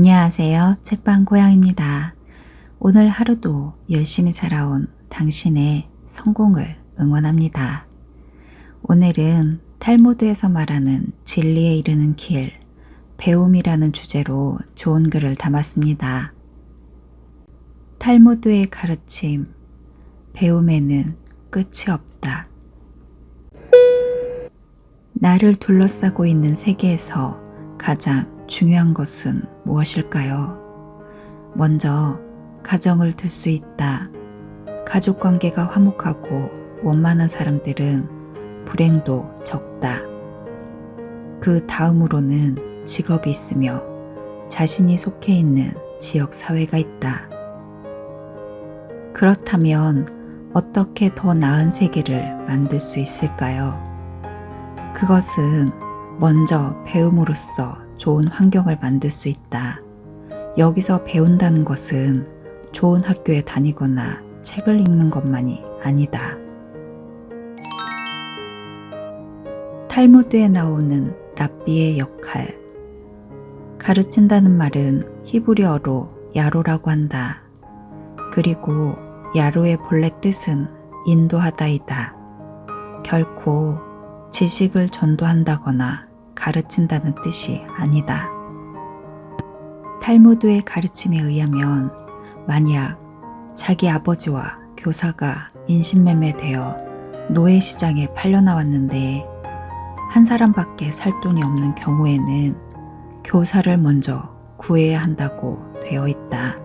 안녕하세요. 책방고양입니다. 오늘 하루도 열심히 살아온 당신의 성공을 응원합니다. 오늘은 탈무드에서 말하는 진리에 이르는 길, 배움이라는 주제로 좋은 글을 담았습니다. 탈무드의 가르침, 배움에는 끝이 없다. 나를 둘러싸고 있는 세계에서 가장 중요한 것은 무엇일까요? 먼저 가정을 둘 수 있다. 가족 관계가 화목하고 원만한 사람들은 불행도 적다. 그 다음으로는 직업이 있으며 자신이 속해 있는 지역 사회가 있다. 그렇다면 어떻게 더 나은 세계를 만들 수 있을까요? 그것은 먼저 배움으로써 좋은 환경을 만들 수 있다. 여기서 배운다는 것은 좋은 학교에 다니거나 책을 읽는 것만이 아니다. 탈무드에 나오는 랍비의 역할. 가르친다는 말은 히브리어로 야로라고 한다. 그리고 야로의 본래 뜻은 인도하다이다. 결코 지식을 전도한다거나 가르친다는 뜻이 아니다. 탈무드의 가르침에 의하면 만약 자기 아버지와 교사가 인신매매되어 노예시장에 팔려나왔는데 한 사람밖에 살 돈이 없는 경우에는 교사를 먼저 구해야 한다고 되어 있다.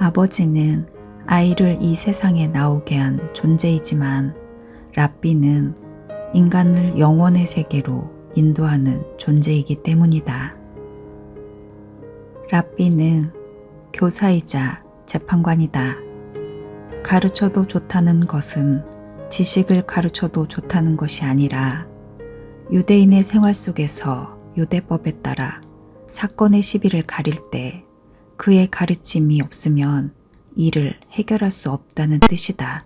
아버지는 아이를 이 세상에 나오게 한 존재이지만 랍비는 인간을 영원의 세계로 인도하는 존재이기 때문이다. 랍비는 교사이자 재판관이다. 가르쳐도 좋다는 것은 지식을 가르쳐도 좋다는 것이 아니라 유대인의 생활 속에서 유대법에 따라 사건의 시비를 가릴 때 그의 가르침이 없으면 이를 해결할 수 없다는 뜻이다.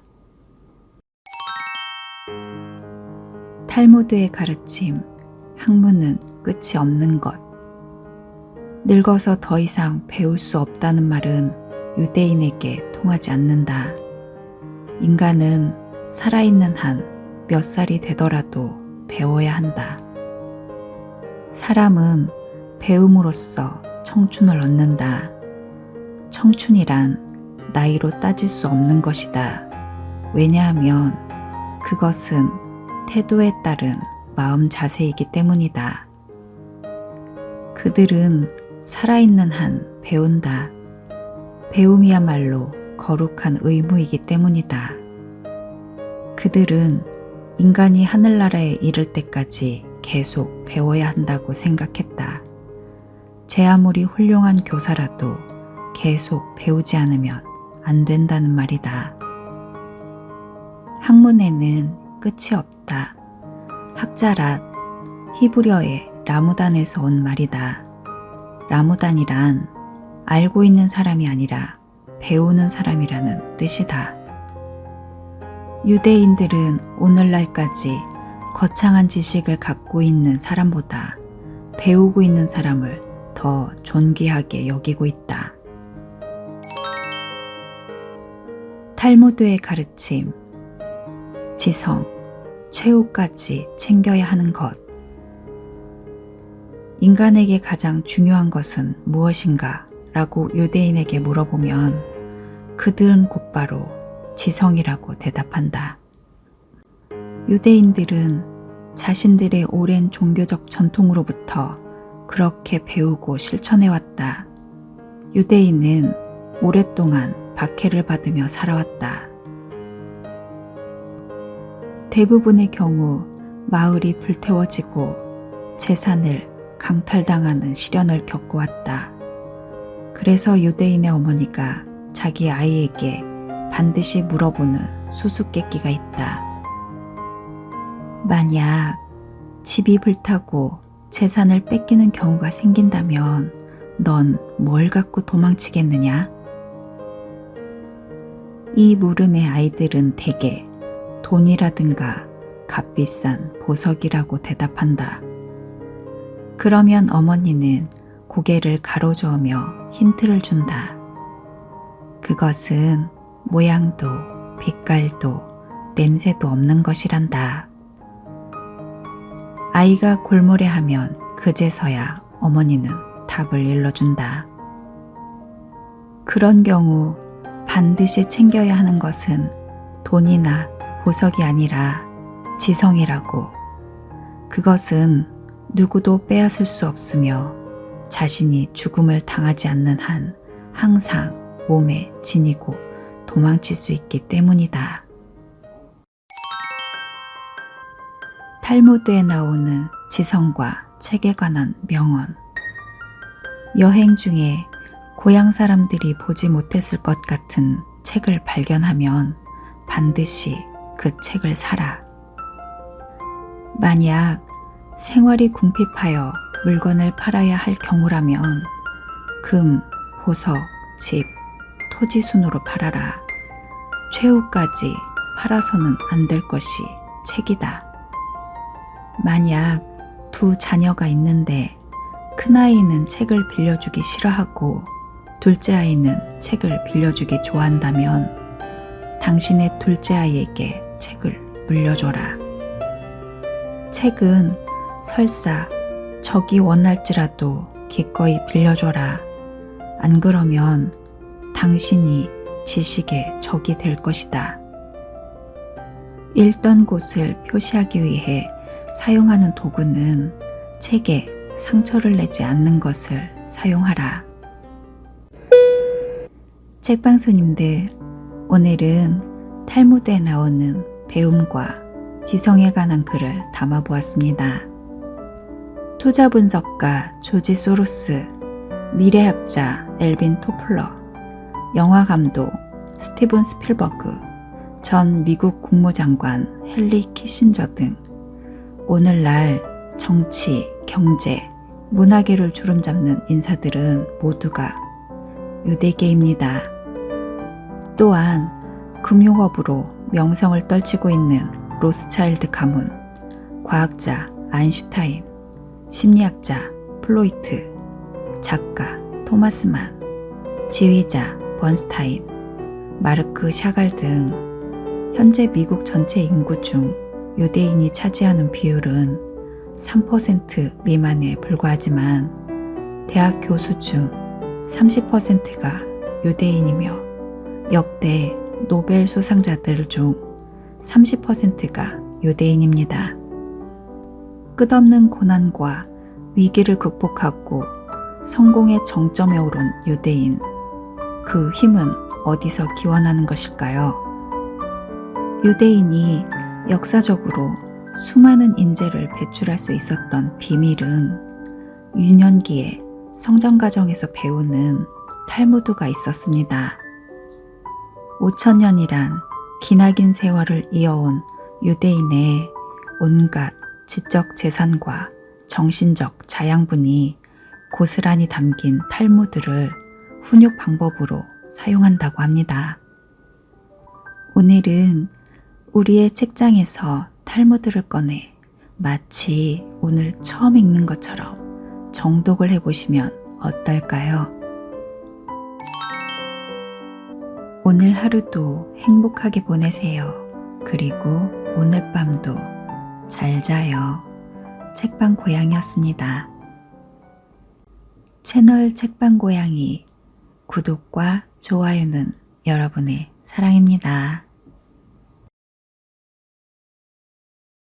탈무드의 가르침, 학문은 끝이 없는 것. 늙어서 더 이상 배울 수 없다는 말은 유대인에게 통하지 않는다. 인간은 살아있는 한 몇 살이 되더라도 배워야 한다. 사람은 배움으로써 청춘을 얻는다. 청춘이란 나이로 따질 수 없는 것이다. 왜냐하면 그것은 태도에 따른 마음 자세이기 때문이다. 그들은 살아있는 한 배운다. 배움이야말로 거룩한 의무이기 때문이다. 그들은 인간이 하늘나라에 이를 때까지 계속 배워야 한다고 생각했다. 제 아무리 훌륭한 교사라도 계속 배우지 않으면 안 된다는 말이다. 학문에는 끝이 없다. 학자랏, 히브리어의 라무단에서 온 말이다. 라무단이란 알고 있는 사람이 아니라 배우는 사람이라는 뜻이다. 유대인들은 오늘날까지 거창한 지식을 갖고 있는 사람보다 배우고 있는 사람을 더 존귀하게 여기고 있다. 탈무드의 가르침, 지성, 최후까지 챙겨야 하는 것. 인간에게 가장 중요한 것은 무엇인가? 라고 유대인에게 물어보면 그들은 곧바로 지성이라고 대답한다. 유대인들은 자신들의 오랜 종교적 전통으로부터 그렇게 배우고 실천해왔다. 유대인은 오랫동안 박해를 받으며 살아왔다. 대부분의 경우 마을이 불태워지고 재산을 강탈당하는 시련을 겪어왔다. 그래서 유대인의 어머니가 자기 아이에게 반드시 물어보는 수수께끼가 있다. 만약 집이 불타고 재산을 뺏기는 경우가 생긴다면 넌 뭘 갖고 도망치겠느냐? 이 물음의 아이들은 대개 돈이라든가 값비싼 보석이라고 대답한다. 그러면 어머니는 고개를 가로저으며 힌트를 준다. 그것은 모양도 빛깔도 냄새도 없는 것이란다. 아이가 골몰해하면 그제서야 어머니는 답을 일러준다. 그런 경우 반드시 챙겨야 하는 것은 돈이나 보석이 아니라 지성이라고. 그것은 누구도 빼앗을 수 없으며 자신이 죽음을 당하지 않는 한 항상 몸에 지니고 도망칠 수 있기 때문이다. 탈무드에 나오는 지성과 책에 관한 명언. 여행 중에 고향 사람들이 보지 못했을 것 같은 책을 발견하면 반드시 그 책을 사라. 만약 생활이 궁핍하여 물건을 팔아야 할 경우라면 금, 보석, 집, 토지 순으로 팔아라. 최후까지 팔아서는 안 될 것이 책이다. 만약 두 자녀가 있는데 큰아이는 책을 빌려주기 싫어하고 둘째 아이는 책을 빌려주기 좋아한다면 당신의 둘째 아이에게 책을 물려줘라. 책은 설사 적이 원할지라도 기꺼이 빌려줘라. 안 그러면 당신이 지식의 적이 될 것이다. 읽던 곳을 표시하기 위해 사용하는 도구는 책에 상처를 내지 않는 것을 사용하라. 책방 손님들, 오늘은 탈무드에 나오는 배움과 지성에 관한 글을 담아보았습니다. 투자 분석가 조지 소로스, 미래학자 엘빈 토플러, 영화 감독 스티븐 스필버그, 전 미국 국무장관 헨리 키신저 등 오늘날 정치, 경제, 문화계를 주름잡는 인사들은 모두가 유대계입니다. 또한 금융업으로 명성을 떨치고 있는 로스차일드 가문, 과학자 아인슈타인, 심리학자 플로이트, 작가 토마스만, 지휘자 번스타인, 마르크 샤갈 등 현재 미국 전체 인구 중 유대인이 차지하는 비율은 3% 미만에 불과하지만 대학 교수 중 30%가 유대인이며 역대 노벨 수상자들 중 30%가 유대인입니다. 끝없는 고난과 위기를 극복하고 성공의 정점에 오른 유대인, 그 힘은 어디서 기원하는 것일까요? 유대인이 역사적으로 수많은 인재를 배출할 수 있었던 비밀은 유년기에 성장 과정에서 배우는 탈무드가 있었습니다. 5,000년이란 기나긴 세월을 이어온 유대인의 온갖 지적 재산과 정신적 자양분이 고스란히 담긴 탈무드를 훈육 방법으로 사용한다고 합니다. 오늘은 우리의 책장에서 탈무드를 꺼내 마치 오늘 처음 읽는 것처럼 정독을 해보시면 어떨까요? 오늘 하루도 행복하게 보내세요. 그리고 오늘 밤도 잘 자요. 책방 고양이였습니다. 채널 책방 고양이 구독과 좋아요는 여러분의 사랑입니다.